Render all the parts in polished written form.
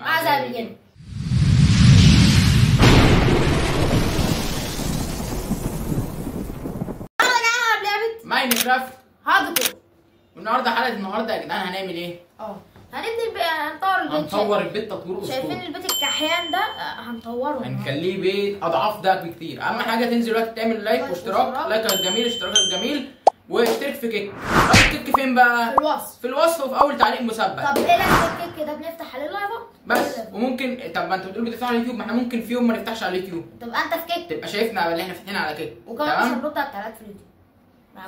مع زي بيجن. ماينكرافت هاردكور. والنهارده حلقه النهارده يا جدعان هنعمل ايه؟ هنبني هنطور البيت. هنطور البيت تطوير اسطوري. شايفين البيت الكحيان ده؟ هنطوره، هنخليه بيت اضعاف ده بكتير. اهم حاجه تنزل دلوقتي تعمل لايك واشتراك. لايك الجميل، اشتراك الجميل، واشترك في كيك. الكيك فين بقى؟ في الوصف. في الوصف وفي اول تعليق مثبت. طب ايه لازم الكيك ده بنفتح عليه لايفات بس وممكن طب ما انت بتقول بتفتح على اليوتيوب، ما احنا ممكن في يوم ما نفتحش على اليوتيوب. تبقى انت في كيك تبقى شايفنا اللي احنا فاتحين على كيك. وكمان مش هنرد على التعليقات في اليوتيوب.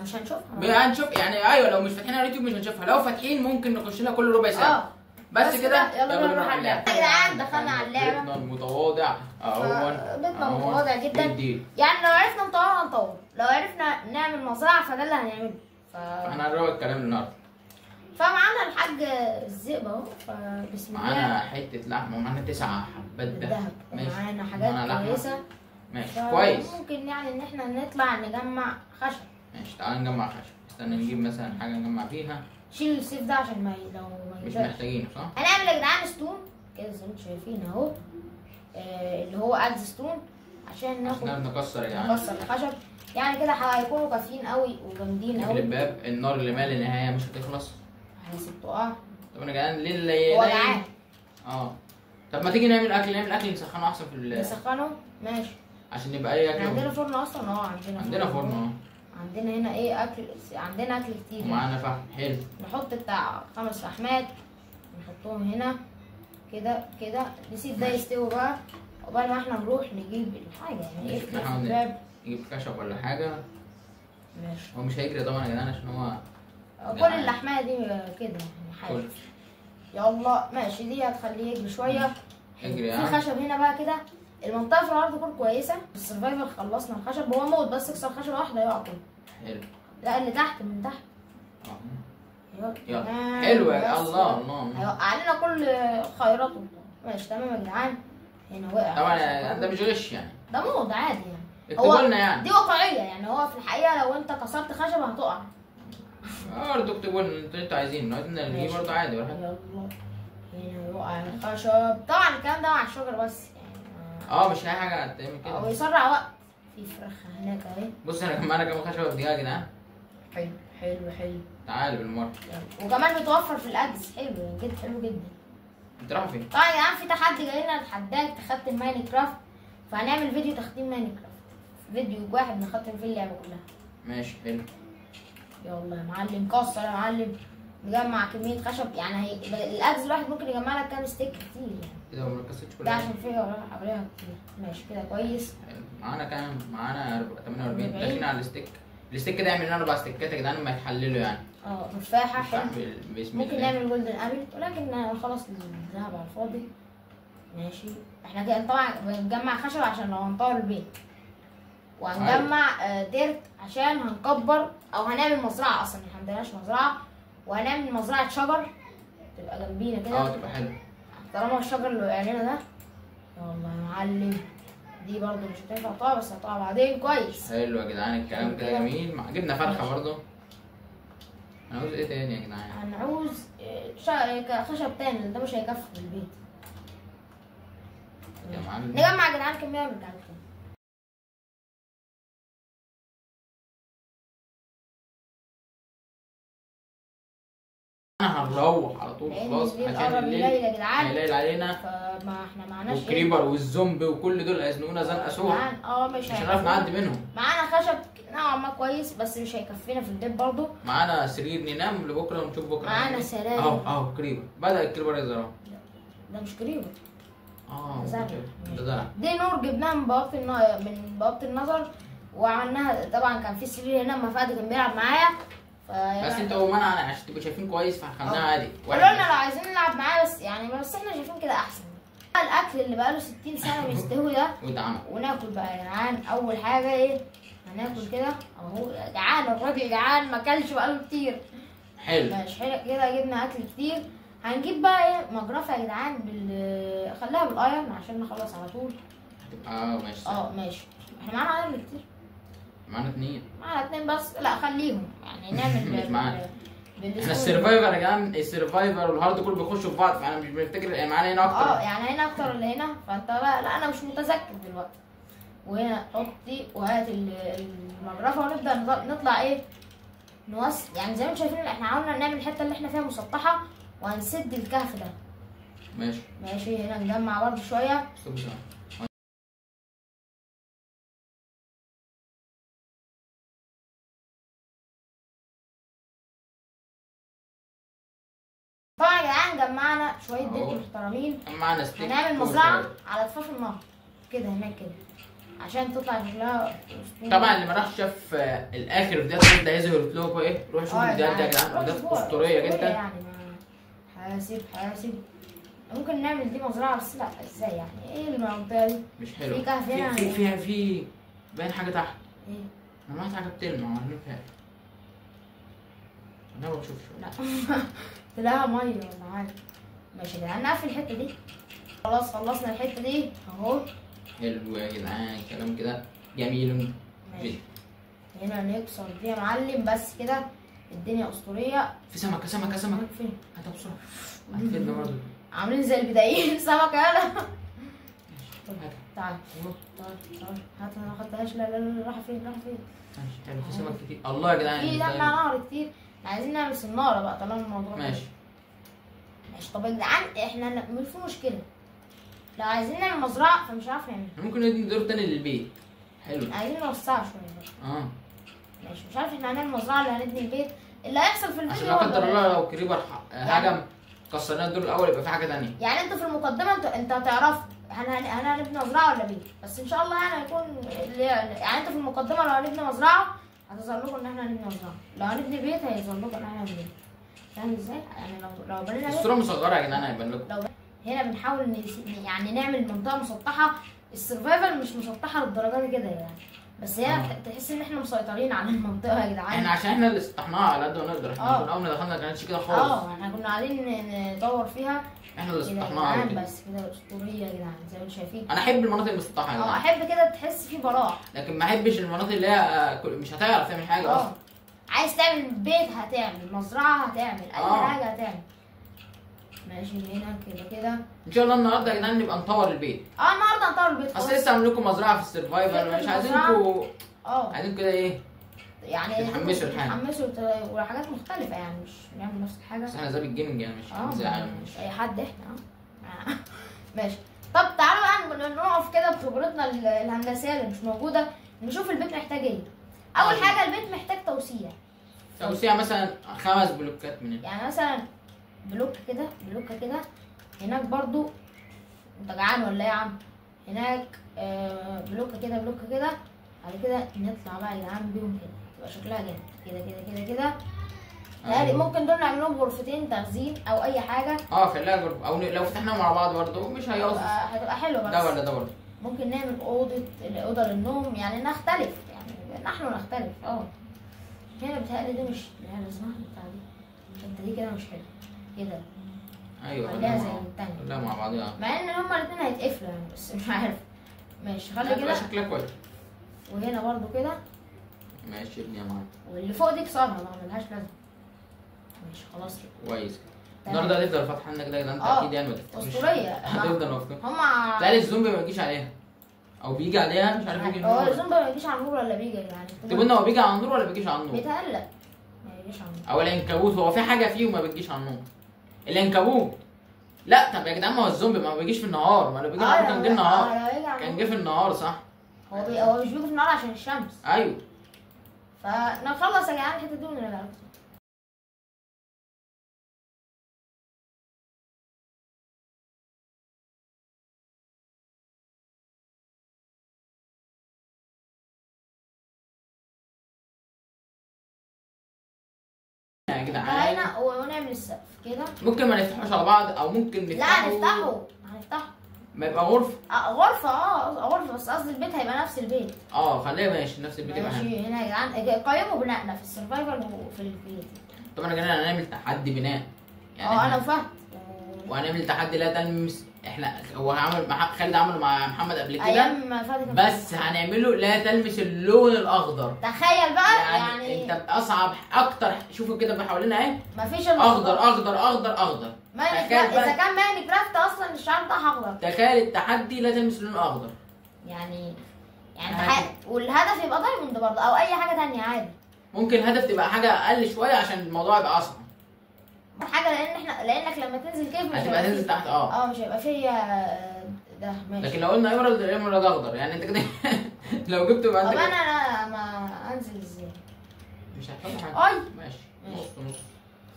مش هنشوفها. هنشوف يعني. ايوه لو مش فاتحين على اليوتيوب مش هنشوفها. لو فاتحين ممكن نخش لها كل ربع ساعه. بس كده يلا نروح على اللعبه. يا جدعان دخلنا على اللعبه. بيتنا المتواضع بيتنا متواضع جدا. جدا. يعني لو عرفنا نطور هنطور، لو عرفنا نعمل مزرعه فده اللي هنعمله. احنا هنروق الكلام النهارده. فمعانا الحاج الذئب اهو، فبسم الله. معانا حته لحمه ومعانا 9 حبات دهب. ماشي. معانا حاجات كويسه. ماشي كويس. ممكن يعني ان احنا نطلع نجمع خشب. ماشي تعال نجمع خشب. استنى نجيب مثلا حاجه نجمع فيها. شيل السيف ده عشان لو ما مش محتاجينه صح؟ هنعمل يا جدعان ستون كده زي ما انتم شايفين اهو. اللي هو اجز ستون عشان ناخد نكسر يا جدعان. نكسر الخشب. يعني كده هيكونوا كافيين قوي وجامدين قوي. الباب النار اللي ما لا نهايه مش هتخلص. هيسيب تقع. طب انا جعان ليه؟ هو جعان. طب ما تيجي نعمل اكل نسخنه احسن في نسخنه ماشي. عشان يبقى ايه اكل. عندنا فرن اصلا عندنا فرن عندنا هنا ايه اكل. عندنا اكل كتير. ومعانا فحم حلو. نحط بتاع 5 فحمات نحطهم هنا كده كده. نسيب ده يستوي بقى عقبال ما احنا نروح نجيب الحاجه. يعني ايه في الباب نجيب خشب ولا حاجه. ماشي. هو مش هيجري طبعا يا جدعان عشان هو كل اللحمه دي كده يعني حاجه. يلا ماشي. دي هتخليه يجري شويه. يجري في خشب هنا بقى كده. المنطقه في الارض تكون كويسه. السرفايفل خلصنا الخشب. هو موت بس اكسر خشبه واحده يقع كله. حلو. لا اللي تحت من تحت. يلا حلو يا الله الله. هيوقع لنا كل خيراته. ماشي تمام يا جدعان. هنا وقع طبعا ده مش غش يعني. ده موت عادي يعني. اكتبوا لنا يعني. دي واقعيه يعني. هو في الحقيقه لو انت كسرت خشبه هتقع. برضه اكتبوا لنا انتوا عايزين نجيب برضه عادي ولا حاجه. يلا هنا يقع الخشب. طبعا الكلام ده مع الشجر بس يعني. مش اي حاجه هتعمل كده. ويسرع وقت. في فرخه هناك اهي. بص انا معانا كام خشبه في دقيقه يا جدعان. حلو حلو حلو. تعالى بالمره. وكمان متوفر في الاجز. حلو جدا حلو جدا. انت رايح فين؟ طبعا يا جدعان في تحدي جاي لنا. تحداك تختم ماينكرافت. فهنعمل فيديو تختيم ماينكرافت. فيديو واحد نختم فيه اللعبه كلها. ماشي حلو. يلا يا معلم كسر يا معلم. نجمع كميه خشب يعني. الاجز الواحد ممكن يجمع لك كام ستيك كتير يعني. كده ما ركزتش كل ده عشان فيها حواليها كتير. ماشي كده كويس. معانا كام؟ معانا 48. داخلين على الستيك. الستيك ده يعمل لنا 4 ستيكات يا جدعان لما يتحللوا يعني. تفاحه حلو. ممكن الله. نعمل جولدن ابل ولكن خلاص الذهب على الفاضي. ماشي. احنا كده طبعا بنجمع خشب عشان لو هنطور البيت. وهنجمع ديرت عشان هنكبر او هنعمل مزرعه. اصلا احنا عندناش مزرعه. وهنعمل مزرعه شجر تبقى جنبينا كده. تبقى حلو. طالما الشجر اللي وقع لنا ده. يلا يا معلم. دي برضو مش هتنفع تقع بس هتقع بعدين كويس. حلو يا جدعان الكلام كده جميل. جبنا فرخه برضو. هنعوز ايه تاني يا جدعان؟ هنعوز خشب تاني. ده مش هيكفي في البيت. يا معلم نجمع يا جدعان كميه من الكلام. هنروح على طول خلاص عشان الليل يا جدعان. هيليل علينا. فما احنا معناش والكريبر والزومبي وكل دول هيزنقونا زنقه سوء. مش هنعرف نعدي منهم. معانا خشب نوعا ما كويس بس مش هيكفينا في البيت برضه. معانا سرير ننام لبكره ونشوف بكره. معانا سراير. اهو كريبر. بدأ الكريبر يظهر اهو. ده مش كريبر. ده زرع. دي نور جبناها من بوابة النظر. وعملناها طبعا. كان في سرير هنا اما فادي كان بيلعب معايا. بس انتوا منع عشان تبقوا شايفين كويس فخلناها عادي. قالوا لنا لو عايزين نلعب معاه بس يعني بس احنا شايفين كده احسن. الاكل اللي بقاله 60 سنه بيستوي ده. وناكل بقى يا جدعان. اول حاجه ايه؟ هناكل كده اهو. جعان الراجل جعان ما اكلش بقاله كتير. حلو. ماشي حلو كده. جبنا اكل كتير. هنجيب بقى ايه مجرفه يا جدعان خليها بالايرن عشان نخلص على طول. هتبقى ماشي. ماشي. احنا معانا ايرن كتير. معانا 2. معانا 2 بس. لا خليهم يعني نعمل مش معانا. احنا السرفايفر يا جدعان، السرفايفر والهارد كله بيخشوا في بعض، فانا مش بنفتكر معانا هنا اكتر. يعني هنا اكتر اللي هنا، فانت بقى لا انا مش متذكر دلوقتي. وهنا حط دي وهات المجرفه ونبدا نطلع ايه يعني زي ما انتم شايفين احنا عاوزين نعمل الحته اللي احنا فيها مسطحه وهنسد الكهف ده. ماشي هنا نجمع برضه شويه. طبعا يا جدعان جمعنا شويه دقيق محترمين. هنعمل مزرعه على ضفاف النهر كده هناك كده عشان تطلع شكلها. طبعا اللي ما راحش شاف الاخر فيديوهات ده يظهر لكم ايه، روحوا شوفوا الفيديوهات دي يا جدعان، فيديوهات اسطوريه جدا يعني. حاسب ممكن نعمل دي مزرعه بس لا ازاي يعني؟ ايه المنطقه دي مش حلوه، في كهف هنا في باين حاجه تحت. ايه؟ انا ما حاجه بتلمع ولا فيها. انا ما بشوفش. لا تلاقيها ميه ولا حاجه. ماشي يا جدعان نقفل الحته دي. خلاص خلصنا الحته دي اهو. حلو يا جدعان كلام كده جميل جدا. هنا نكسر دي يا معلم بس كده الدنيا اسطوريه. في سمكه فين؟ هاتها بسرعه. هتفيدنا برضه. عاملين زي البدائيين سمكه يلا. تعال هات انا ما خدتهاش. لا راح فين ماشي حلو. في سمك كتير الله يا جدعان. في لما نهر كتير. عايزين نعمل سناره بقى طالما الموضوع ماشي. طب يا جدعان احنا في مشكله لو عايزين نعمل مزرعه فمش عارف نعمل. ممكن ندي دور تاني للبيت. حلو. عايزين نوسعها شويه. ماشي مش عارف احنا هنعمل مزرعه اللي هنبني البيت اللي هيحصل في الفيديو. عشان لا قدر الله لو كريبر هجم كسرنا الدور الاول يبقى في حاجه ثانيه. يعني انتوا في المقدمه انت هتعرفوا هنبني مزرعه ولا بيت، بس ان شاء الله يعني هيكون يعني انتوا في المقدمه لو هنبني مزرعه هتظهر لكم ان احنا هنبني مزرعه، لو هنبني بيت هيظهر لكم ان احنا هنبني بيت. فاهم ازاي؟ يعني لو بنينا بيت الصوره مصغره يا جدعان هيبان لكم. هنا بنحاول يعني نعمل منطقه مسطحه. السرفايفل مش مسطحه للدرجه دي كده يعني، بس هي تحس ان احنا مسيطرين على المنطقه يا جدعان. احنا عشان احنا اللي سطحناها على قد ما نقدر. احنا كنا اول ما دخلنا ما كانتش كده خالص. احنا كنا قاعدين ندور فيها. احنا اللي سطحناها بس كده اسطوريه يا جدعان زي ما انتم شايفين. انا احب المناطق المسطحه يا جدعان. احب كده تحس في براح، لكن ما احبش المناطق اللي هي مش هتعرف تعمل حاجه اصلا. عايز تعمل بيت هتعمل، مزرعه هتعمل، اي حاجه هتعمل. ماشي هنا كده ان شاء الله النهارده يا جدعان نبقى نطور البيت. النهارده نطور البيت خلاص. اصل لسه عامل لكم مزرعه في السرفايفر مش عايزينكم عايزين كده ايه يعني تتحمسوا لحاجه، تتحمسوا وحاجات مختلفه يعني مش نعمل نفس الحاجه. بس احنا زي الجيمنج يعني مش اي حد احنا ماشي. طب تعالوا بقى نقف كده بخبرتنا الهندسيه اللي مش موجوده نشوف البيت محتاج ايه. اول حاجه البيت محتاج توسيع مثلا 5 بلوكات من هنا. يعني مثلا بلوكه كده هناك برضو. انت جعان ولا ايه يا عم؟ هناك بلوكه كده بعد كده نطلع بقى يا جدعان بيهم كده تبقى شكلها جامد كده. يعني ممكن دول نعملهم غرفتين تخزين او اي حاجه. خليها غرفه او لو فتحناهم مع بعض برضو مش هيقص هتبقى حلوه. بس ده ولا ده برضو ممكن نعمل اوضه للنوم يعني نختلف يعني نحن نختلف. هنا بتهيألي دي مش لازمها بتاع دي الحته دي كده مش حلوه كده. ايوه خليها زي التانية كلها مع بعضيها مع ان هما الاتنين هيتقفلوا يعني بس مش عارف. ماشي خلي كده شكلها كويس. وهنا برضو كده ماشي ابني يا معلم. واللي فوق دي كسرها ما عملهاش لازمه. ماشي خلاص كده كويس. النهارده هتفضل فاتحه لنا كده انت اكيد يعني ما تفتحش. اسطوريه هتفضل واقفه. هما تلاقي الزومبي ما بيجيش عليها او بيجي عليها مش عارف يجي. هو الزومبي ما بيجيش على النور ولا بيجي يعني؟ طب قلنا هو بيجي على النور ولا بيجيش على النور؟ بيتهيألك ما بيجيش على النور. او العنكبوت هو في حاجه فيه وما بتجيش على النور. العنكبوت لا. طب يا جدعان ما هو الزومبي ما بيجيش في النهار. ما لو بيجي على النهار كان جه النهار. كان جه في النهار صح. هو مش بيجي في النهار عشان الشمس. ايوه. فنخلص يا جدعان الحته دي ونرجع. يا جدعان هنا ونعمل السقف كده. ممكن ما نفتحوش على بعض او ممكن نفتحه. لا هنفتحه ما يبقى غرفه. غرفه بس قصدي البيت هيبقى نفس البيت. خليها ماشي نفس البيت يبقى ماشي. هنا يا جدعان قيموا بنائنا في السرفايفل وفي البيت. طبعا يا جدعان هنعمل تحدي بناء يعني انا فاهم. وهنعمل تحدي لا تلمس احنا هو عمل خالد عمله مع محمد قبل كده ايام ما فاتت. بس هنعمله لا تلمس اللون الاخضر. تخيل بقى يعني انت اصعب اكتر. شوفوا كده بقى حوالينا اهي مفيش اخضر اخضر اخضر اخضر. اذا كان ماين كرافت اصلا الشعر بتاعها اخضر. تخيل التحدي لا تلمس اللون الاخضر. يعني والهدف يبقى دايموند برضه او اي حاجه تانية عادي. ممكن الهدف تبقى حاجه اقل شويه عشان الموضوع يبقى اصعب. حاجه لانك لما تنزل كيف مش هتبقى تنزل تحت مش هيبقى فيها ده ماشي. لكن لو قلنا ايمرالد الايمرالد اخضر يعني انت كده لو جبت بقى طب انا ما انزل ازاي؟ مش هتحط حاجه. اي ماشي نص.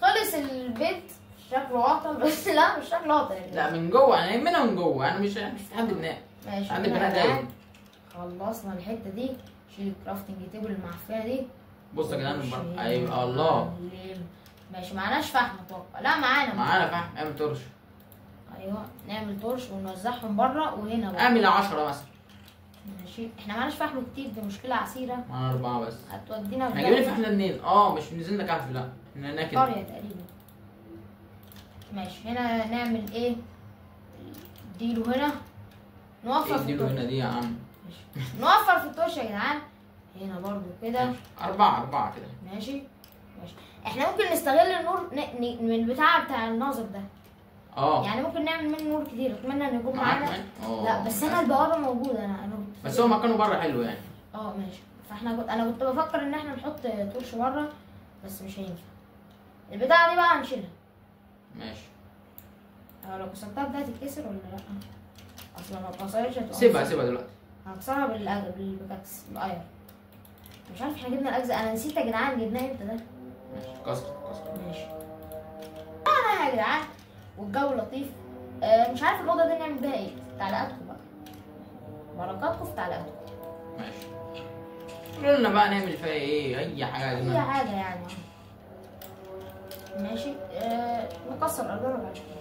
خلص البيت شكله واطي بس لا مش شكله واطي. لا من جوه يعني يهمنا من جوه يعني مش في حد بناء. ماشي عندك بناء دايما. خلصنا الحته دي. شيل الكرافتنج تيبل المعفنه دي. بص يا جدعان من بره. ايوه الله ماشي. معناش فحم اتوقع. لا معانا فحم. اعمل تورش. ايوه نعمل تورش ونوزعهم بره وهنا بقى. اعمل 10 مثلا. ماشي. احنا معناش فحم كتير دي مشكله عسيره. معانا 4 بس. هتودينا احنا جايبين فحم 2. مش نزلنا كهف لا احنا هنا كده. قريه تقريبا. ماشي. هنا نعمل ايه؟ اديله هنا. نوفر في اديله هنا دي يا عم. ماشي. نوفر في التورش يا جدعان. هنا برضو كده 4 كده. ماشي. احنا ممكن نستغل النور من البتاع بتاع الناظر ده. يعني ممكن نعمل منه نور كتير. اتمنى ان يكون معانا. لا بس انا البوابه موجوده. انا بس هو مكانه بره حلو يعني. ماشي. انا كنت بفكر ان احنا نحط تورش بره بس مش هينفع. البتاعه دي بقى هنشيلها. ماشي. لو كسرتها بدها تتكسر ولا لا؟ اصلا ما اتكسرتش. سيبها دلوقتي. هكسرها بالبكاكس بالاير. مش عارف احنا جبنا الاجزاء. انا نسيت يا جدعان جبناه امتى ده. ماشي. كسر. ماشي. يا جدعان والجو لطيف. مش عارف الاوضه دي نعمل بيها ايه. تعليقاتكم بقى. بركاتكم في تعليقاتكم. ماشي. قولوا لنا بقى نعمل فيها ايه. اي حاجه. اي حاجه يعني. ماشي. نكسر الادوار بعد كده.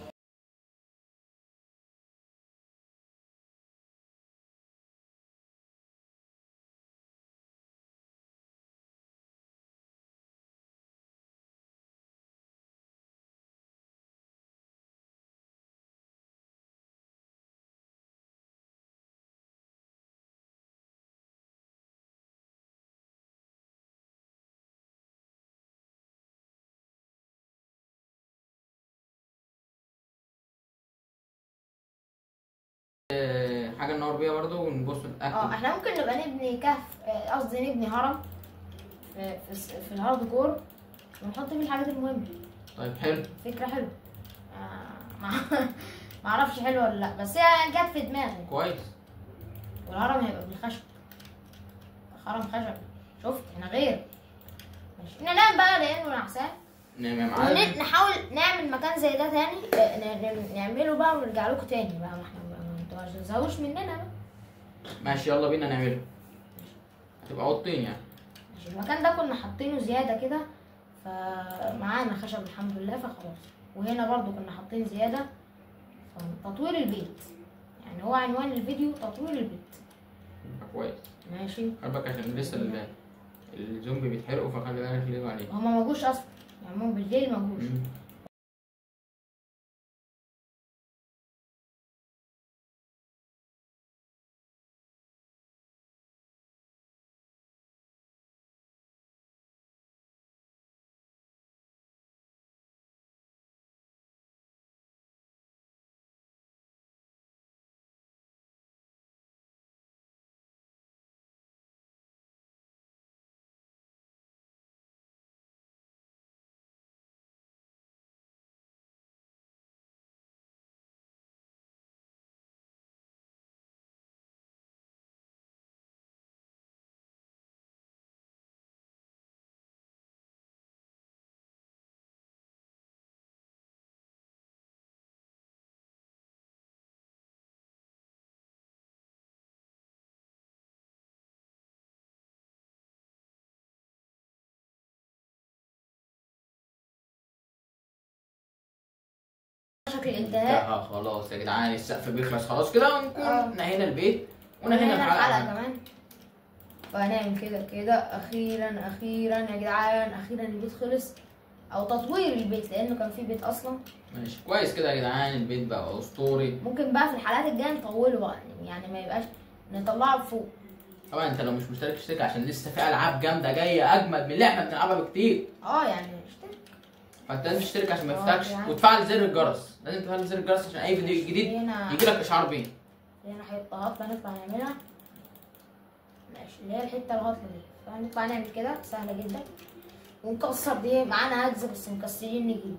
حاجه ننور بيها برضو ونبص نتاكد. احنا ممكن نبقى نبني كهف. قصدي نبني هرم في الهارد كور ونحط فيه الحاجات المهمه. طيب حلو. فكره حلوه. ما اعرفش حلوه ولا لا بس هي جت في دماغي. كويس. والهرم هيبقى بالخشب. هرم خشب. شفت احنا غير. ماشي. ننام بقى لانه نعسان. نعم يا معلم. نحاول نعمل مكان زي ده تاني. نعمله بقى ونرجع لكم تاني بقى. ما احنا انتوا ما تزهقوش مننا بقى. ماشي يلا بينا نعمله. هتبقى اوضتين يعني. ماشي. المكان ده كنا حاطينه زياده كده فمعانا خشب الحمد لله فخلاص. وهنا برضو كنا حاطين زياده. تطوير البيت يعني هو عنوان الفيديو تطوير البيت. كويس. ماشي. خلي بالك عشان لسه الزومبي بيتحرقوا فخلي بالك ليه عليه. هما ما جوش اصلا يعني هم بالليل ما جوش. شكل الانتهاء. خلاص يا جدعان السقف بيخلص خلاص كده ونكون نهينا البيت ونهينا الحلقه كمان. وهنعمل كده اخيرا يا جدعان. اخيرا البيت خلص. او تطوير البيت، لانه كان في بيت اصلا. ماشي كويس كده يا جدعان، البيت بقى اسطوري. ممكن بقى في الحلقات الجايه نطوله بقى، يعني ما يبقاش نطلعه فوق. طبعا انت لو مش مشترك اشترك، عشان لسه في العاب جامده جايه اجمد من اللي احنا بنلعبها بكتير. يعني اشترك. فانت لازم تشترك عشان ما يفتحش، يعني. وتفعل زر الجرس، لازم تفعل زر الجرس عشان اي فيديو جديد يجي لك اشعار بيه. هنا حته هطله نطلع نعملها. ماشي، اللي هي الحته الهطله دي، فهنطلع نعمل كده سهله جدا. ونكسر دي معانا هجز، بس مكسرين نجيب.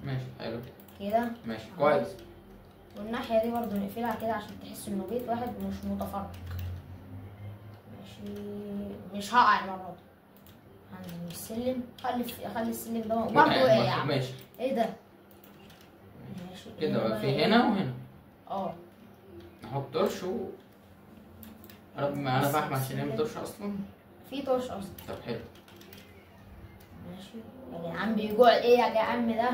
ماشي حلو كده. ماشي كويس. والناحيه دي برضو نقفلها كده عشان تحس انه بيت واحد مش متفرق. ماشي، مش هقع المره دي. هنزل السلم، خلي السلم ده برضه واقع يا عم. ماشي. ايه ده؟ ماشي كده بقى في هنا وهنا. نحط طرش رب معانا فحم عشان نعمل طرش اصلا. في طرش اصلا. طب حلو. ماشي يا جدعان، بيجوع ايه يا جدعان ده؟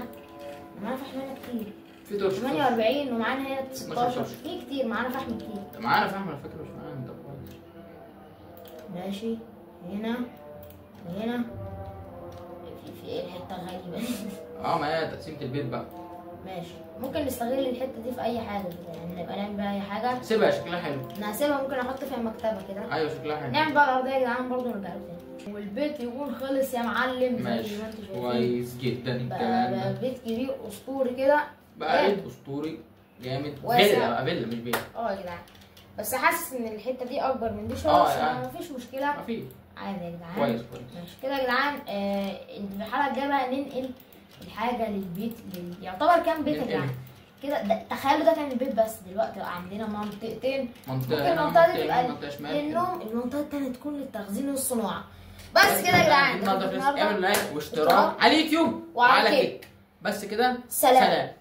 معانا فحم هنا كتير. في طرش 48 ومعانا هنا 16. في كتير، معانا فحم كتير. معانا فحم على فكره، مش معانا ده كويس. ماشي، هنا وهنا. في ايه الحته غريبه ما هي تقسيمه البيت بقى. ماشي، ممكن نستغل الحته دي في اي حاجه كده، يعني نبقى نعمل بقى اي حاجه. سيبها شكلها حلو. انا هسيبها، ممكن احط فيها مكتبه كده. ايوه شكلها حلو. نعمل بقى الارضيه يا جدعان برضه ونرجع له تاني، والبيت يكون خلص يا معلم زي ما انتوا شايفين. كويس جدا الكلام بقى بيت كبير اسطوري كده. بقى بيت اسطوري جامد. واسع. فيلا بقى، فيلا مش بيت. يا جدعان، بس حاسس ان الحته دي اكبر من دي شويه. بس يعني مفيش مشكله. مفيش. عادي يا جدعان. كويس. ماشي كده يا جدعان. في الحلقه الجايه بقى ننقل الحاجه للبيت يعتبر كام بيت يا جدعان كده. تخيلوا ده كان البيت، بس دلوقتي بقى عندنا منطقتين. ممكن المنطقه دي تبقى للنوم، المنطقه الثانيه تكون للتخزين والصناعه. بس كده يا جدعان، اعمل لايك واشتراك على اليوتيوب وعلى كيك. بس كده، سلام.